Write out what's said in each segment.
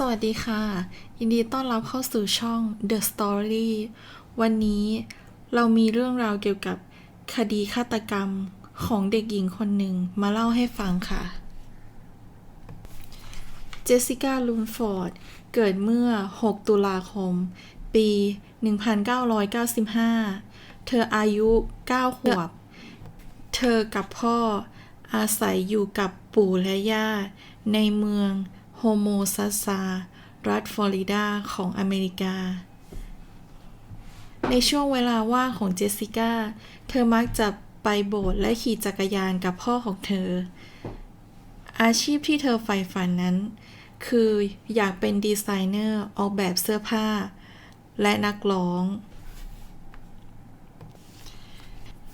สวัสดีค่ะยินดีต้อนรับเข้าสู่ช่อง The Story วันนี้เรามีเรื่องราวเกี่ยวกับคดีฆาตกรรมของเด็กหญิงคนหนึ่งมาเล่าให้ฟังค่ะเจสสิก้า ลูนฟอร์ดเกิดเมื่อ 6 ตุลาคม ปี 1995 เธออายุ 9 ขวบ เธอกับพ่ออาศัยอยู่กับปู่และย่าในเมืองโฮโมซัสซา รัฐฟลอริดาของอเมริกา ในช่วงเวลาว่างของเจสสิก้า เธอมักจะไปโบสถ์และขี่จักรยานกับพ่อของเธอ อาชีพที่เธอใฝ่ฝันนั้น คืออยากเป็นดีไซเนอร์ออกแบบเสื้อผ้า และนักร้อง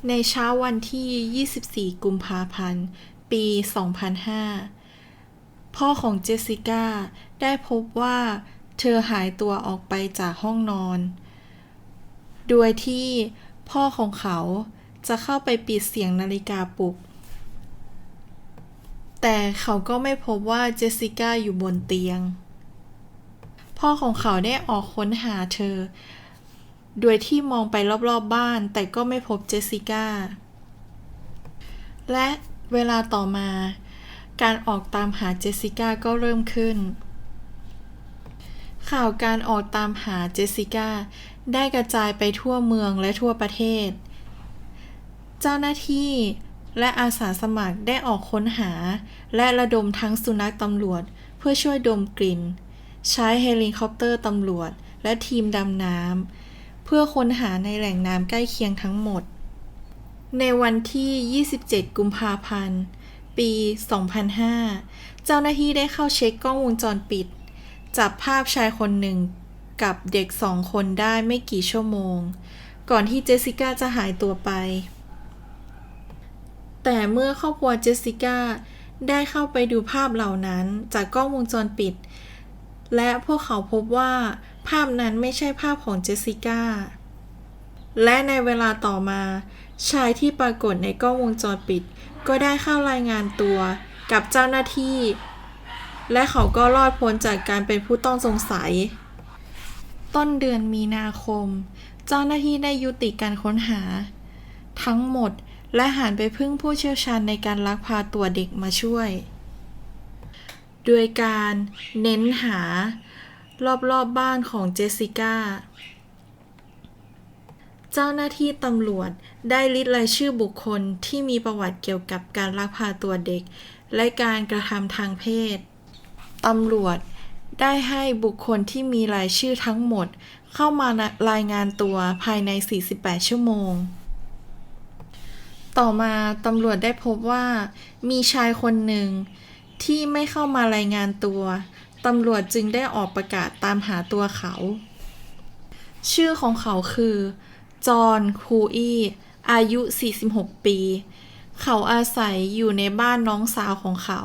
ในเช้าวันที่ 24 กุมภาพันธ์ ปี 2005 พ่อของเจสสิก้าได้พบว่าเธอหายตัวออกไปจากห้องนอน โดยที่พ่อของเขาจะเข้าไปปิดเสียงนาฬิกาปลุก แต่เขาก็ไม่พบว่าเจสสิก้าอยู่บนเตียง พ่อของเขาได้ออกค้นหาเธอโดยที่มองไปรอบๆบ้านแต่ก็ไม่พบเจสสิก้า และเวลาต่อมาการออกตามหาเจสสิก้าก็เริ่มขึ้น ข่าวการออกตามหาเจสสิก้าได้กระจายไปทั่วเมืองและทั่วประเทศ เจ้าหน้าที่และอาสาสมัครได้ออกค้นหาและระดมทั้งสุนัขตำรวจเพื่อช่วยดมกลิ่น ใช้เฮลิคอปเตอร์ตำรวจและทีมดำน้ำเพื่อค้นหาในแหล่งน้ำใกล้เคียงทั้งหมด ในวันที่ 27 กุมภาพันธ์ ปี 2005 เจ้าหน้าที่ได้เข้าเช็คกล้องวงจรปิดจับภาพชายคนหนึ่งกับเด็ก2 คนได้ไม่กี่ชั่วโมงก่อนที่เจสสิก้าจะหายตัวไป แต่เมื่อครอบครัวเจสสิก้าได้เข้าไปดูภาพเหล่านั้นจากกล้องวงจรปิดและพวกเขาพบว่าภาพนั้นไม่ใช่ภาพของเจสสิก้าและในเวลาต่อมาชายที่ปรากฏในกล้องวงจรปิดก็ได้เข้ารายงานตัวกับเจ้าหน้าที่และเขาก็รอดพ้นจากการเป็นผู้ต้องสงสัยต้นเดือนมีนาคมเจ้าหน้าที่ได้ยุติการค้นหาทั้งหมดและหันไปพึ่งผู้เชี่ยวชาญในการลักพาตัวเด็กมาช่วยโดยการเน้นหารอบๆบ้านของเจสสิก้าเจ้าหน้าที่ตำรวจได้ลิสต์รายชื่อบุคคลที่มีประวัติเกี่ยวกับการลักพาตัวเด็กและการกระทำทางเพศตำรวจได้ให้บุคคลที่มีรายชื่อทั้งหมดเข้ามารายงานตัวภายใน 48 ชั่วโมงต่อมาตำรวจได้พบว่ามีชายคนหนึ่งที่ไม่เข้ามารายงานตัวตำรวจจึงได้ออกประกาศตามหาตัวเขาชื่อของเขาคือจอห์น คูอี้อายุ 46 ปีเขาอาศัยอยู่ในบ้านน้องสาวของเขา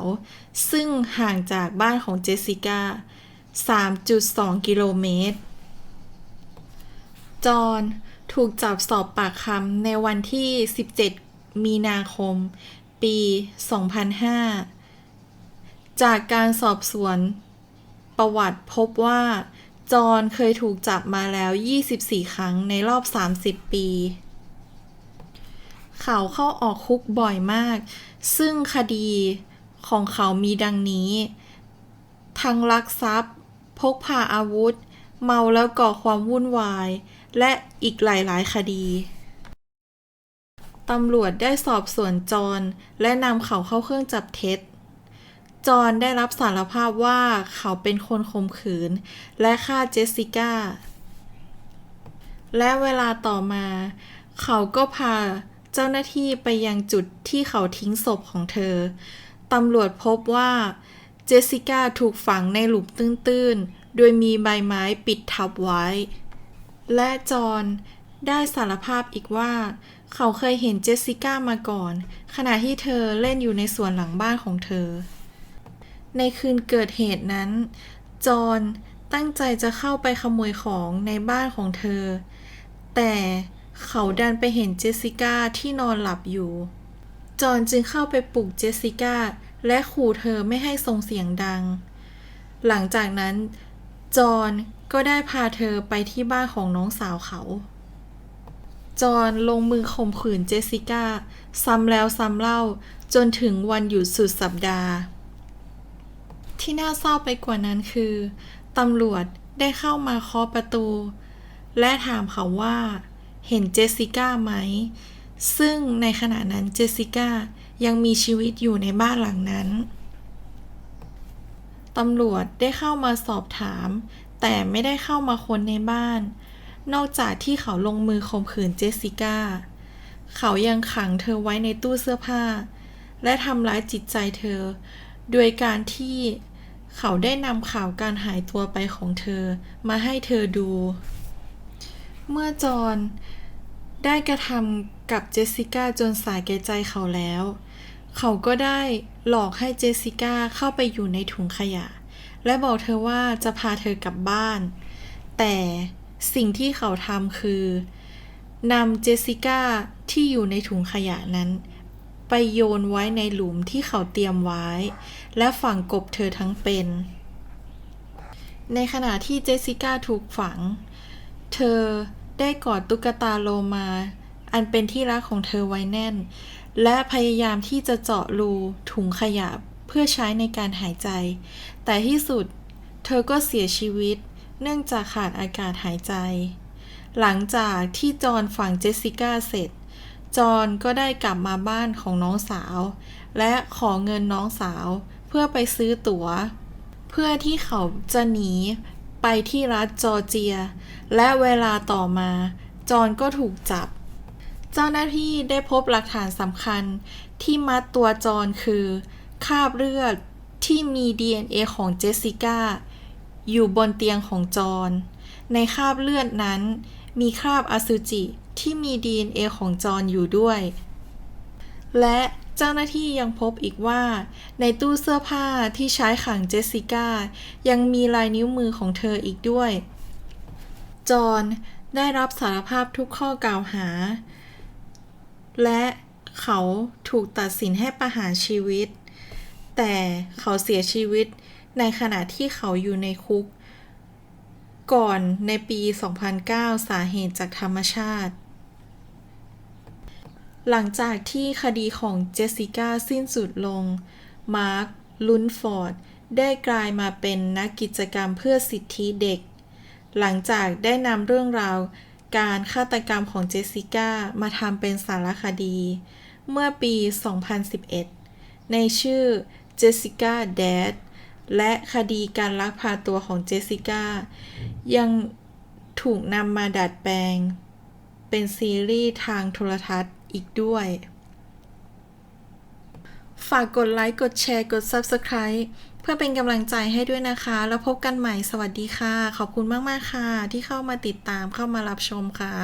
ซึ่งห่างจากบ้านของเจสสิก้า 3.2 กิโลเมตรจอห์นถูกจับสอบปากคำในวันที่ 17 มีนาคม ปี 2005 จากการสอบสวนประวัติพบว่าจอห์นเคยถูกจับมาแล้ว 24 ครั้งในรอบ 30 ปี เขาเข้าออกคุกบ่อยมากซึ่งคดีของเขามีดังนี้ทั้งลักทรัพย์พกพาอาวุธเมาแล้วก่อความวุ่นวายและอีกหลายๆคดีตำรวจได้สอบสวนจอห์นและนำเขาเข้าเครื่องจับเท็จจอห์นได้รับสารภาพว่าเขาเป็นคนข่มขืนและฆ่าเจสสิก้าและเวลาต่อมาเขาก็พาเจ้าหน้าที่ไปยังจุดที่เขาทิ้งศพของเธอตำรวจพบว่าเจสสิก้าถูกฝังในหลุมตื้นๆโดยมีใบไม้ปิดทับไว้และจอห์นได้สารภาพอีกว่าเขาเคยเห็นเจสสิก้ามาก่อนขณะที่เธอเล่นอยู่ในสวนหลังบ้านของเธอในคืนเกิดเหตุนั้นจอห์นตั้งใจจะเข้าไปขโมยของในบ้านของเธอแต่เขาดันไปเห็นเจสสิก้าที่นอนหลับอยู่จอห์นจึงเข้าไปปลุกเจสสิก้าและขู่เธอไม่ให้ส่งเสียงดัง หลังจากนั้นจอห์นก็ได้พาเธอไปที่บ้านของน้องสาวเขาจอห์นลงมือข่มขืนเจสสิก้าซ้ำแล้วซ้ำเล่าจนถึงวันหยุดสุดสัปดาห์ที่น่าเศร้าไปกว่านั้นคือตำรวจได้เข้ามาเคาะประตูและถามเขาว่าเห็นเจสสิก้าไหมซึ่งในขณะนั้นเจสสิก้ายังมีชีวิตอยู่ในบ้านหลังนั้นตำรวจได้เข้ามาสอบถามแต่ไม่ได้เข้ามาค้นในบ้านนอกจากที่เขาลงมือข่มขืนเจสสิก้าเขายังขังเธอไว้ในตู้เสื้อผ้าและทำร้ายจิตใจเธอโดยการที่เขาได้นำข่าวการหายตัวไปของเธอมาให้เธอดูเมื่อจอห์นได้กระทำกับเจสสิก้าจนสาแก่ใจเขาแล้วเขาก็ได้หลอกให้เจสสิก้าเข้าไปอยู่ในถุงขยะและบอกเธอว่าจะพาเธอกลับบ้านแต่สิ่งที่เขาทำคือนำเจสสิก้าที่อยู่ในถุงขยะนั้นไปโยนไว้ในหลุมที่เขาเตรียมไว้และฝังกลบเธอทั้งเป็นในขณะที่เจสสิก้าถูกฝังเธอได้กอดตุ๊กตาโลมาอันเป็นที่รักของเธอไว้แน่นและพยายามที่จะเจาะรูถุงขยะเพื่อใช้ในการหายใจแต่ที่สุดเธอก็เสียชีวิตเนื่องจากขาดอากาศหายใจหลังจากที่จอห์นฝังเจสสิก้าเสร็จจอห์นก็ได้กลับมาบ้านของน้องสาวและขอเงินน้องสาวเพื่อไปซื้อตั๋วเพื่อที่เขาจะหนีไปที่รัฐจอร์เจียและเวลาต่อมาจอห์นก็ถูกจับเจ้าหน้าที่ได้พบหลักฐานสำคัญที่มัดตัวจอห์นคือคราบเลือดที่มี DNA ของเจสสิก้าอยู่บนเตียงของจอห์นในคราบเลือดนั้นมีคราบอสุจิที่มี DNA ของจอห์นอยู่ด้วยและเจ้าหน้าที่ยังพบอีกว่าในตู้เสื้อผ้าที่ใช้ขังเจสสิก้ายังมีลายนิ้วมือของเธออีกด้วยจอห์นได้รับสารภาพทุกข้อกล่าวหาและเขาถูกตัดสินให้ประหารชีวิตแต่เขาเสียชีวิตในขณะที่เขาอยู่ในคุกก่อนในปี 2009 สาเหตุจากธรรมชาติหลังจากที่คดีของเจสสิก้าสิ้นสุดลงมาร์ค ลุนฟอร์ดได้กลายมาเป็นนักกิจกรรมเพื่อสิทธิเด็กหลังจากได้นำเรื่องราวการฆาตกรรมของเจสสิก้ามาทำเป็นสารคดีเมื่อปี 2011 ในชื่อ Jessica Dead และคดีการลักพาตัวของเจสสิก้ายังถูกนำมาดัดแปลงเป็นซีรีส์ทางโทรทัศน์อีกด้วยฝากกดไลค์กดแชร์กด Subscribe เพื่อเป็นกำลังใจให้ด้วยนะคะแล้วพบกันใหม่สวัสดีค่ะขอบคุณมากๆค่ะที่เข้ามาติดตามเข้ามารับชมค่ะ